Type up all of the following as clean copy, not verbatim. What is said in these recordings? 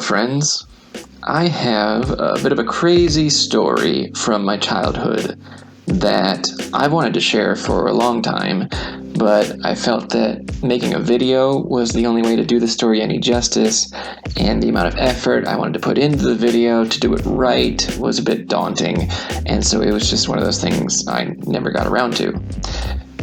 friends. I have a bit of a crazy story from my childhood that I wanted to share for a long time, but I felt that making a video was the only way to do the story any justice, and the amount of effort I wanted to put into the video to do it right was a bit daunting, and so it was just one of those things I never got around to.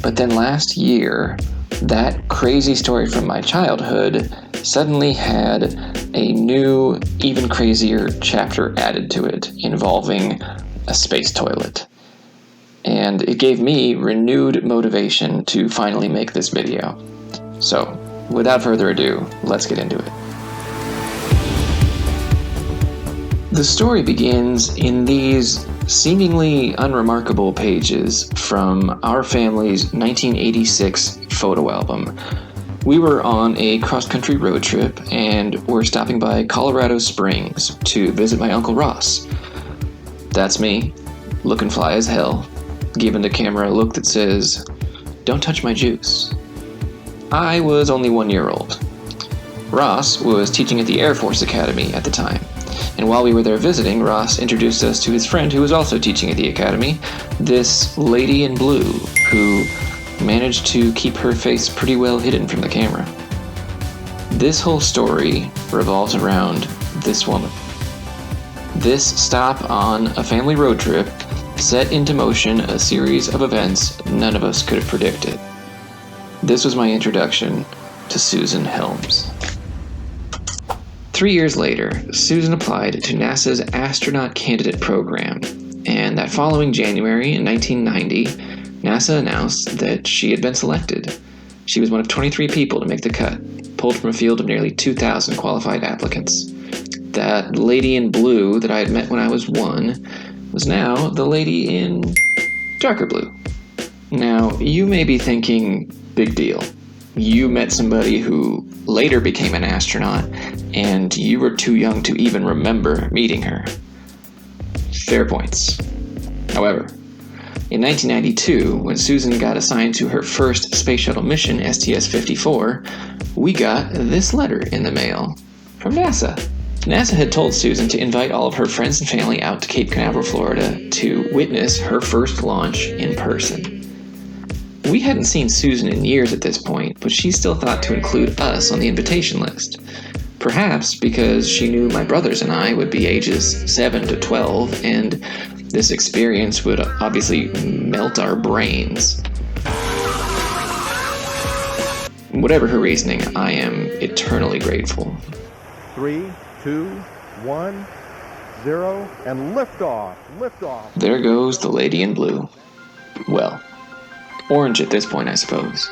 But then last year, that crazy story from my childhood suddenly had a new, even crazier chapter added to it, involving a space toilet. And it gave me renewed motivation to finally make this video. So, without further ado, let's get into it. The story begins in these seemingly unremarkable pages from our family's 1986 photo album. We were on a cross-country road trip and were stopping by Colorado Springs to visit my Uncle Ross. That's me, looking fly as hell, giving the camera a look that says, "Don't touch my juice." I was only 1 year old. Ross was teaching at the Air Force Academy at the time, and while we were there visiting, Ross introduced us to his friend who was also teaching at the academy, this lady in blue who managed to keep her face pretty well hidden from the camera. This whole story revolves around this woman. This stop on a family road trip set into motion a series of events none of us could have predicted. This was my introduction to Susan Helms. 3 years later, Susan applied to NASA's Astronaut Candidate Program, and that following January in 1990, NASA announced that she had been selected. She was one of 23 people to make the cut, pulled from a field of nearly 2,000 qualified applicants. That lady in blue that I had met when I was 1 was now the lady in darker blue. Now, you may be thinking, big deal. You met somebody who later became an astronaut, and you were too young to even remember meeting her. Fair points. However, in 1992, when Susan got assigned to her first space shuttle mission, STS-54, we got this letter in the mail from NASA. NASA had told Susan to invite all of her friends and family out to Cape Canaveral, Florida, to witness her first launch in person. We hadn't seen Susan in years at this point, but she still thought to include us on the invitation list. Perhaps because she knew my brothers and I would be ages 7 to 12, and this experience would obviously melt our brains. Whatever her reasoning, I am eternally grateful. 3, 2, 1, 0, and liftoff. Liftoff. There goes the lady in blue. Well, orange at this point, I suppose.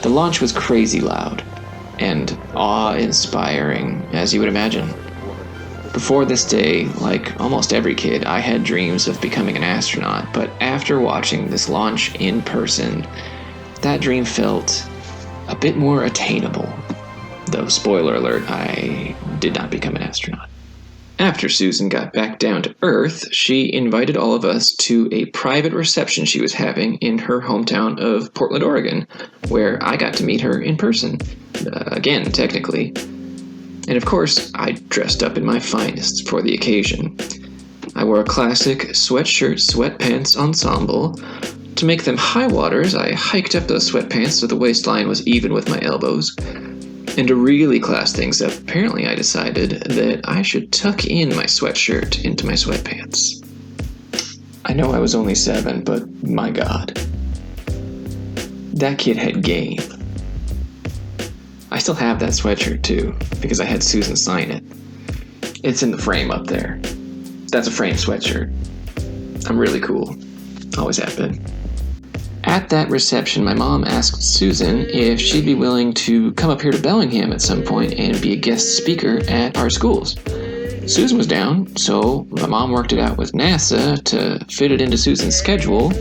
The launch was crazy loud and awe-inspiring, as you would imagine. Before this day, like almost every kid, I had dreams of becoming an astronaut, but after watching this launch in person, that dream felt a bit more attainable. Though, spoiler alert, I did not become an astronaut. After Susan got back down to Earth, she invited all of us to a private reception she was having in her hometown of Portland, Oregon, where I got to meet her in person. Again, technically. And of course, I dressed up in my finest for the occasion. I wore a classic sweatshirt, sweatpants ensemble. To make them high waters, I hiked up those sweatpants so the waistline was even with my elbows. And to really class things up, apparently I decided that I should tuck in my sweatshirt into my sweatpants. I know I was only 7, but my God. That kid had game. I still have that sweatshirt too, because I had Susan sign it. It's in the frame up there. That's a framed sweatshirt. I'm really cool. Always have been. At that reception, my mom asked Susan if she'd be willing to come up here to Bellingham at some point and be a guest speaker at our schools. Susan was down, so my mom worked it out with NASA to fit it into Susan's schedule,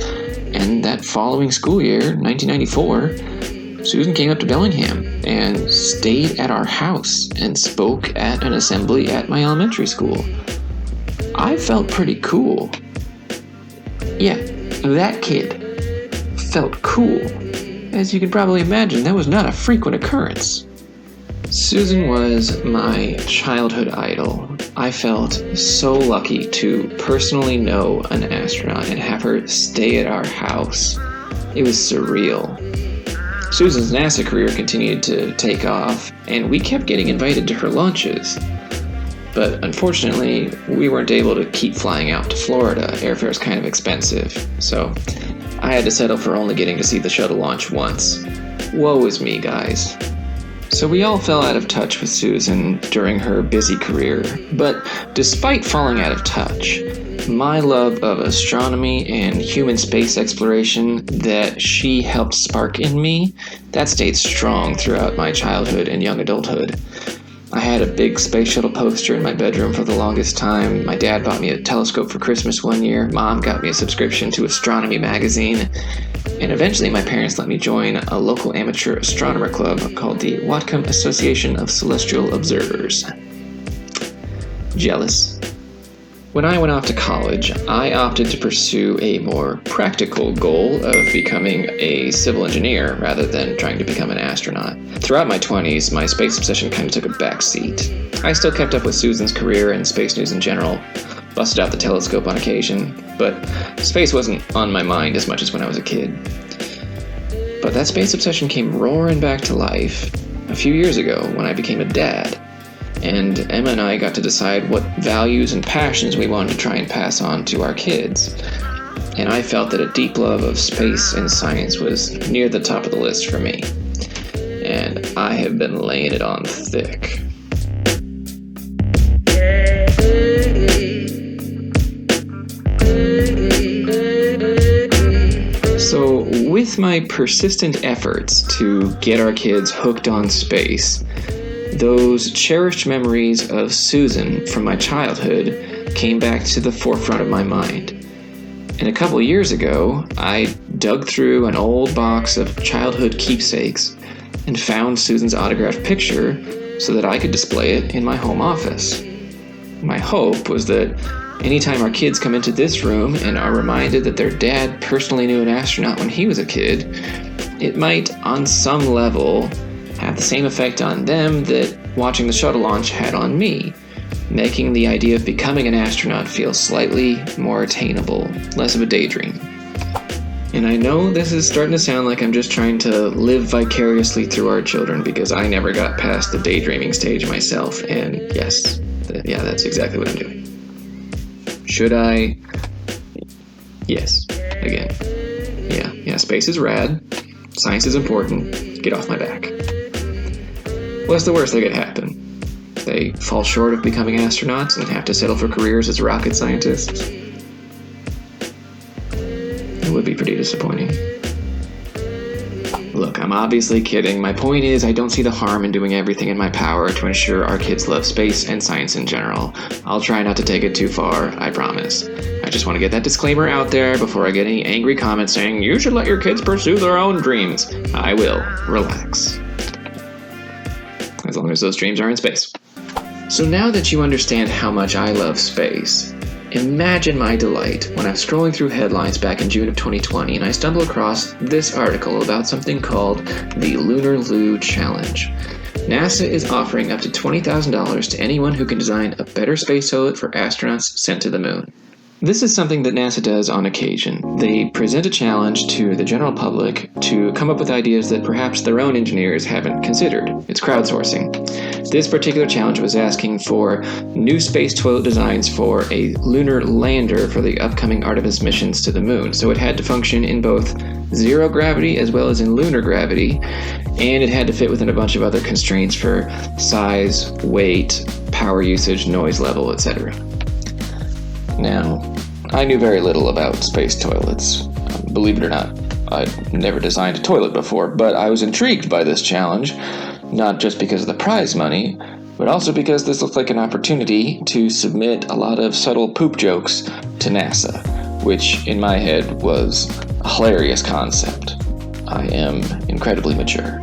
and that following school year, 1994, Susan came up to Bellingham and stayed at our house and spoke at an assembly at my elementary school. I felt pretty cool. Yeah, that kid felt cool. As you can probably imagine, that was not a frequent occurrence. Susan was my childhood idol. I felt so lucky to personally know an astronaut and have her stay at our house. It was surreal. Susan's NASA career continued to take off, and we kept getting invited to her lunches. But unfortunately, we weren't able to keep flying out to Florida. Airfare is kind of expensive, so I had to settle for only getting to see the shuttle launch once. Woe is me, guys. So we all fell out of touch with Susan during her busy career, but despite falling out of touch, my love of astronomy and human space exploration that she helped spark in me, that stayed strong throughout my childhood and young adulthood. I had a big space shuttle poster in my bedroom for the longest time. My dad bought me a telescope for Christmas one year. Mom got me a subscription to Astronomy magazine. And eventually my parents let me join a local amateur astronomer club called the Whatcom Association of Celestial Observers. Jealous? When I went off to college, I opted to pursue a more practical goal of becoming a civil engineer rather than trying to become an astronaut. Throughout my 20s, my space obsession kind of took a backseat. I still kept up with Susan's career and space news in general, busted out the telescope on occasion, but space wasn't on my mind as much as when I was a kid. But that space obsession came roaring back to life a few years ago when I became a dad. And Emma and I got to decide what values and passions we wanted to try and pass on to our kids. And I felt that a deep love of space and science was near the top of the list for me. And I have been laying it on thick. So, with my persistent efforts to get our kids hooked on space, those cherished memories of Susan from my childhood came back to the forefront of my mind. And a couple years ago, I dug through an old box of childhood keepsakes and found Susan's autographed picture so that I could display it in my home office. My hope was that anytime our kids come into this room and are reminded that their dad personally knew an astronaut when he was a kid, it might, on some level, have the same effect on them that watching the shuttle launch had on me, making the idea of becoming an astronaut feel slightly more attainable, less of a daydream. And I know this is starting to sound like I'm just trying to live vicariously through our children because I never got past the daydreaming stage myself, and yes, that's exactly what I'm doing. Should I? Yes. Again. Yeah, space is rad. Science is important. Get off my back. What's the worst that could happen? They fall short of becoming astronauts and have to settle for careers as rocket scientists? It would be pretty disappointing. Look, I'm obviously kidding. My point is, I don't see the harm in doing everything in my power to ensure our kids love space and science in general. I'll try not to take it too far, I promise. I just want to get that disclaimer out there before I get any angry comments saying, you should let your kids pursue their own dreams. I will. Relax. As long as those dreams are in space. So now that you understand how much I love space, imagine my delight when I'm scrolling through headlines back in June of 2020 and I stumble across this article about something called the Lunar Loo Challenge. NASA is offering up to $20,000 to anyone who can design a better space toilet for astronauts sent to the moon. This is something that NASA does on occasion. They present a challenge to the general public to come up with ideas that perhaps their own engineers haven't considered. It's crowdsourcing. This particular challenge was asking for new space toilet designs for a lunar lander for the upcoming Artemis missions to the moon. So it had to function in both zero gravity as well as in lunar gravity, and it had to fit within a bunch of other constraints for size, weight, power usage, noise level, etc. Now, I knew very little about space toilets. Believe it or not, I'd never designed a toilet before, but I was intrigued by this challenge, not just because of the prize money, but also because this looked like an opportunity to submit a lot of subtle poop jokes to NASA, which in my head was a hilarious concept. I am incredibly mature.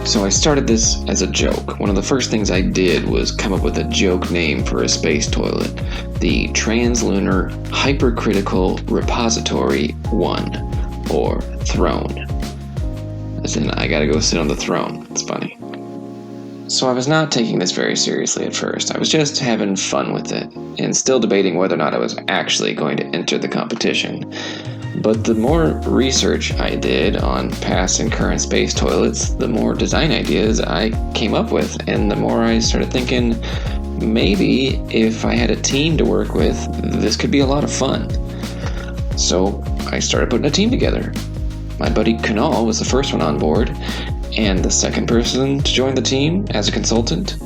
So I started this as a joke. One of the first things I did was come up with a joke name for a space toilet, the Translunar Hypercritical Repository 1, or Throne. As in, I gotta go sit on the throne. It's funny. So I was not taking this very seriously at first. I was just having fun with it, and still debating whether or not I was actually going to enter the competition. But the more research I did on past and current space toilets, the more design ideas I came up with, and the more I started thinking, maybe if I had a team to work with, this could be a lot of fun. So I started putting a team together. My buddy Kunal was the first one on board, and the second person to join the team as a consultant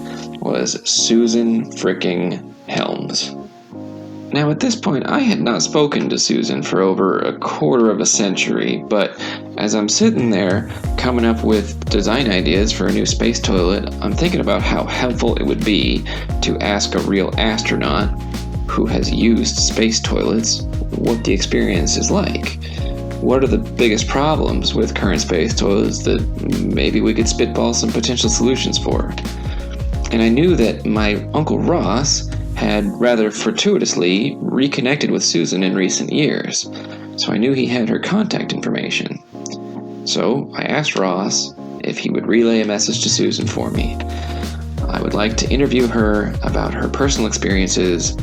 was Susan fricking Helms. Now, at this point, I had not spoken to Susan for over a quarter of a century, but as I'm sitting there coming up with design ideas for a new space toilet, I'm thinking about how helpful it would be to ask a real astronaut who has used space toilets what the experience is like. What are the biggest problems with current space toilets that maybe we could spitball some potential solutions for? And I knew that my Uncle Ross had rather fortuitously reconnected with Susan in recent years, so I knew he had her contact information. So I asked Ross if he would relay a message to Susan for me. I would like to interview her about her personal experiences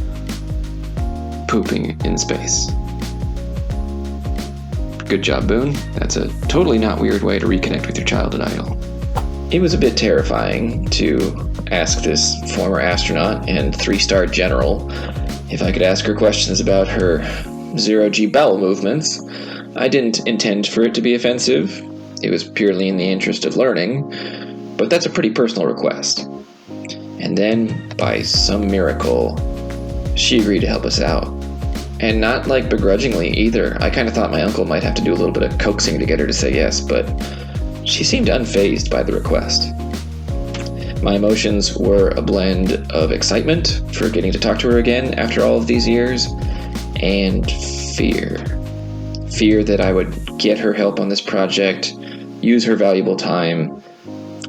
pooping in space. Good job, Boone. That's a totally not weird way to reconnect with your childhood idol. It was a bit terrifying to ask this former astronaut and 3-star general if I could ask her questions about her zero-G bowel movements. I didn't intend for it to be offensive. It was purely in the interest of learning, but that's a pretty personal request. And then, by some miracle, she agreed to help us out. And not like begrudgingly either. I kind of thought my uncle might have to do a little bit of coaxing to get her to say yes, but she seemed unfazed by the request. My emotions were a blend of excitement for getting to talk to her again after all of these years, and fear. Fear that I would get her help on this project, use her valuable time,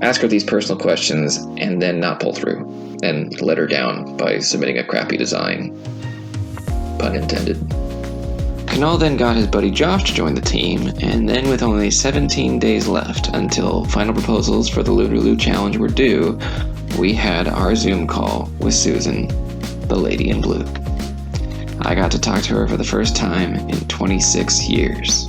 ask her these personal questions, and then not pull through, and let her down by submitting a crappy design. Pun intended. Kunal then got his buddy Josh to join the team, and then with only 17 days left until final proposals for the Lunar Challenge were due, we had our Zoom call with Susan, the lady in blue. I got to talk to her for the first time in 26 years.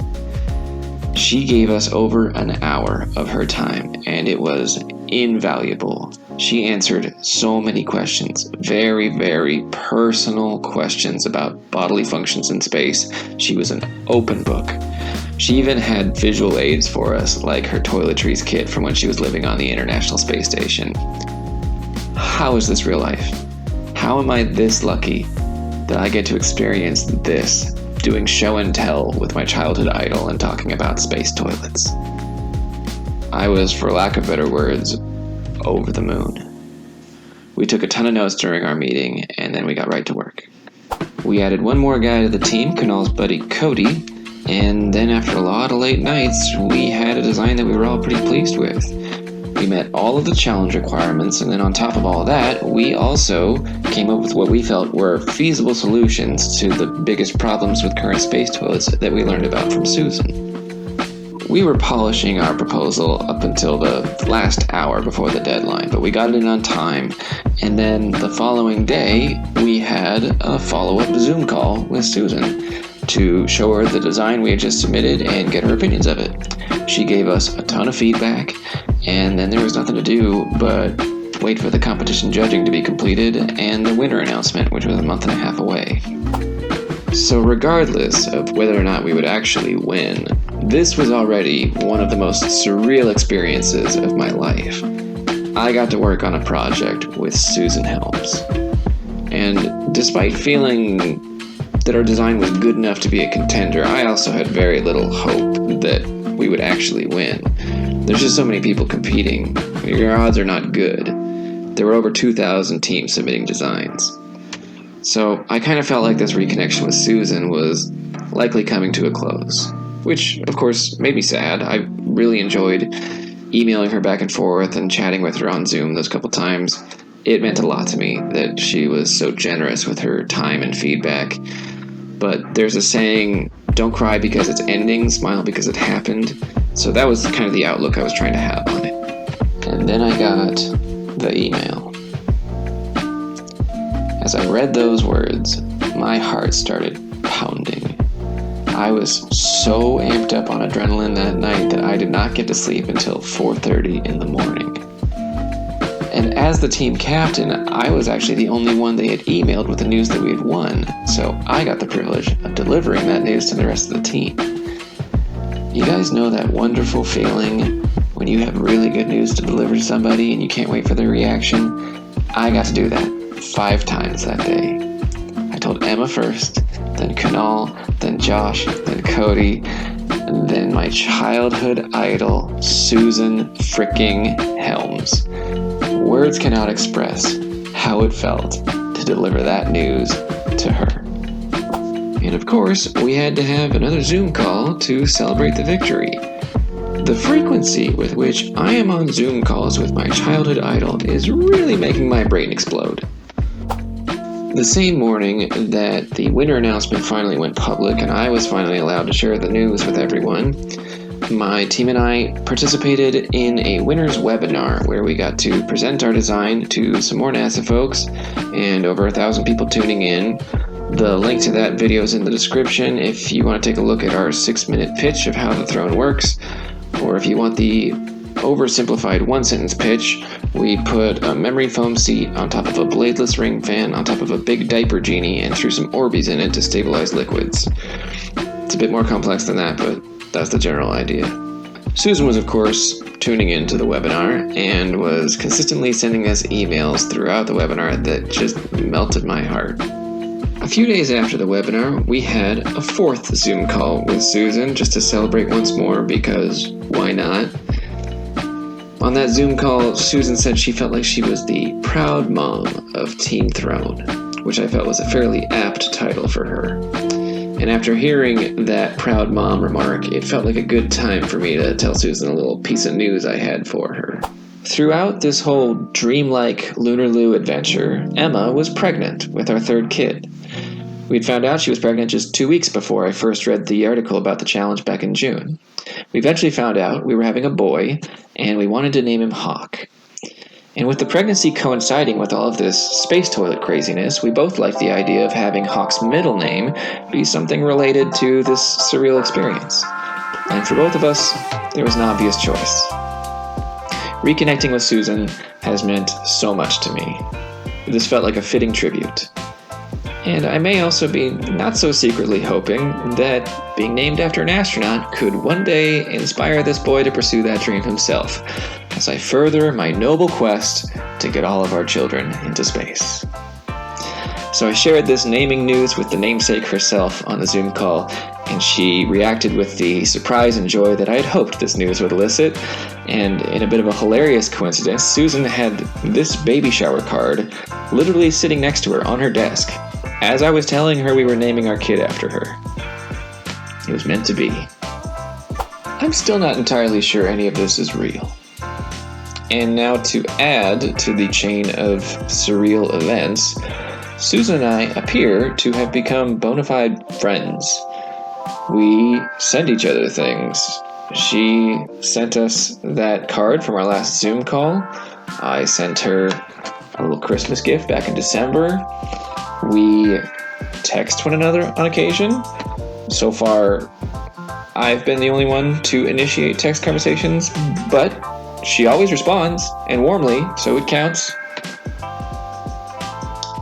She gave us over an hour of her time, and it was invaluable. She answered so many questions, very, very personal questions about bodily functions in space. She was an open book. She even had visual aids for us, like her toiletries kit from when she was living on the International Space Station. How is this real life? How am I this lucky that I get to experience this, doing show and tell with my childhood idol and talking about space toilets? I was, for lack of better words, over the moon. We took a ton of notes during our meeting, and then we got right to work. We added one more guy to the team, Kunal's buddy Cody, and then after a lot of late nights, we had a design that we were all pretty pleased with. We met all of the challenge requirements, and then on top of all that, we also came up with what we felt were feasible solutions to the biggest problems with current space toilets that we learned about from Susan. We were polishing our proposal up until the last hour before the deadline, but we got it in on time, and then the following day, we had a follow-up Zoom call with Susan to show her the design we had just submitted and get her opinions of it. She gave us a ton of feedback, and then there was nothing to do but wait for the competition judging to be completed and the winner announcement, which was a month and a half away. So regardless of whether or not we would actually win, this was already one of the most surreal experiences of my life. I got to work on a project with Susan Helms. And despite feeling that our design was good enough to be a contender, I also had very little hope that we would actually win. There's just so many people competing. Your odds are not good. There were over 2,000 teams submitting designs. So I kind of felt like this reconnection with Susan was likely coming to a close, which of course made me sad. I really enjoyed emailing her back and forth and chatting with her on Zoom those couple times. It meant a lot to me that she was so generous with her time and feedback. But there's a saying, don't cry because it's ending, smile because it happened. So that was kind of the outlook I was trying to have on it. And then I got the email. As I read those words, my heart started pounding. I was so amped up on adrenaline that night that I did not get to sleep until 4:30 in the morning. And as the team captain, I was actually the only one they had emailed with the news that we had won, so I got the privilege of delivering that news to the rest of the team. You guys know that wonderful feeling when you have really good news to deliver to somebody and you can't wait for their reaction? I got to do that 5 times that day. I told Emma first, then Kunal, then Josh, then Cody, and then my childhood idol, Susan fricking Helms. Words cannot express how it felt to deliver that news to her. And of course, we had to have another Zoom call to celebrate the victory. The frequency with which I am on Zoom calls with my childhood idol is really making my brain explode. The same morning that the winner announcement finally went public and I was finally allowed to share the news with everyone, my team and I participated in a winner's webinar where we got to present our design to some more NASA folks and over 1,000 people tuning in. The link to that video is in the description if you want to take a look at our 6-minute pitch of how the throne works, or if you want the oversimplified 1-sentence pitch, we put a memory foam seat on top of a bladeless ring fan on top of a big diaper genie and threw some Orbeez in it to stabilize liquids. It's a bit more complex than that, but that's the general idea. Susan was, of course, tuning into the webinar and was consistently sending us emails throughout the webinar that just melted my heart. A few days after the webinar, we had a 4th Zoom call with Susan just to celebrate once more because why not? On that Zoom call, Susan said she felt like she was the proud mom of Team Throne, which I felt was a fairly apt title for her. And after hearing that proud mom remark, it felt like a good time for me to tell Susan a little piece of news I had for her. Throughout this whole dreamlike Lunar Lou adventure, Emma was pregnant with our 3rd kid. We'd found out she was pregnant just 2 weeks before I first read the article about the challenge back in June. We eventually found out we were having a boy, and we wanted to name him Hawk. And with the pregnancy coinciding with all of this space toilet craziness, we both liked the idea of having Hawk's middle name be something related to this surreal experience. And for both of us, there was an obvious choice. Reconnecting with Susan has meant so much to me. This felt like a fitting tribute. And I may also be not so secretly hoping that being named after an astronaut could one day inspire this boy to pursue that dream himself, as I further my noble quest to get all of our children into space. So I shared this naming news with the namesake herself on the Zoom call, and she reacted with the surprise and joy that I had hoped this news would elicit. And in a bit of a hilarious coincidence, Susan had this baby shower card literally sitting next to her on her desk, as I was telling her we were naming our kid after her. It was meant to be. I'm still not entirely sure any of this is real. And now to add to the chain of surreal events, Susan and I appear to have become bona fide friends. We send each other things. She sent us that card from our last Zoom call. I sent her a little Christmas gift back in December. We text one another on occasion. So far, I've been the only one to initiate text conversations, but she always responds, and warmly, so it counts.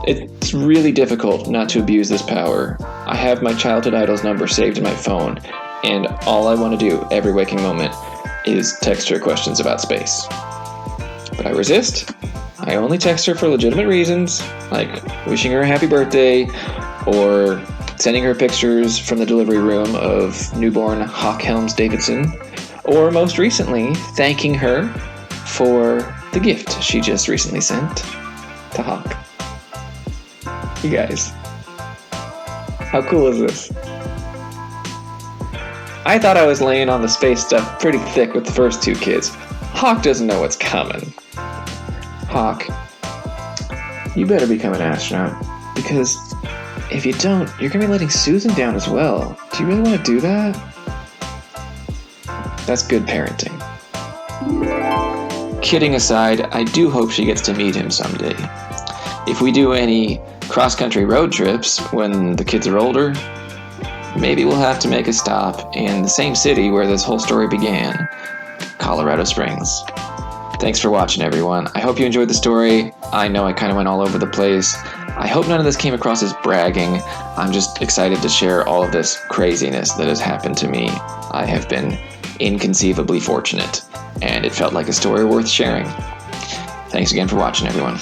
It's really difficult not to abuse this power. I have my childhood idol's number saved in my phone, and all I want to do every waking moment is text her questions about space. But I resist. I only text her for legitimate reasons, like wishing her a happy birthday, or sending her pictures from the delivery room of newborn Hawk Helms Davidson, or most recently, thanking her for the gift she just recently sent to Hawk. You guys, how cool is this? I thought I was laying on the space stuff pretty thick with the first 2 kids. Hawk doesn't know what's coming. Hawk, you better become an astronaut, because if you don't, you're going to be letting Susan down as well. Do you really want to do that? That's good parenting. kidding aside, I do hope she gets to meet him someday. If we do any cross-country road trips when the kids are older, maybe we'll have to make a stop in the same city where this whole story began, Colorado Springs. Thanks for watching, everyone. I hope you enjoyed the story. I know I kind of went all over the place. I hope none of this came across as bragging. I'm just excited to share all of this craziness that has happened to me. I have been inconceivably fortunate, and it felt like a story worth sharing. Thanks again for watching, everyone.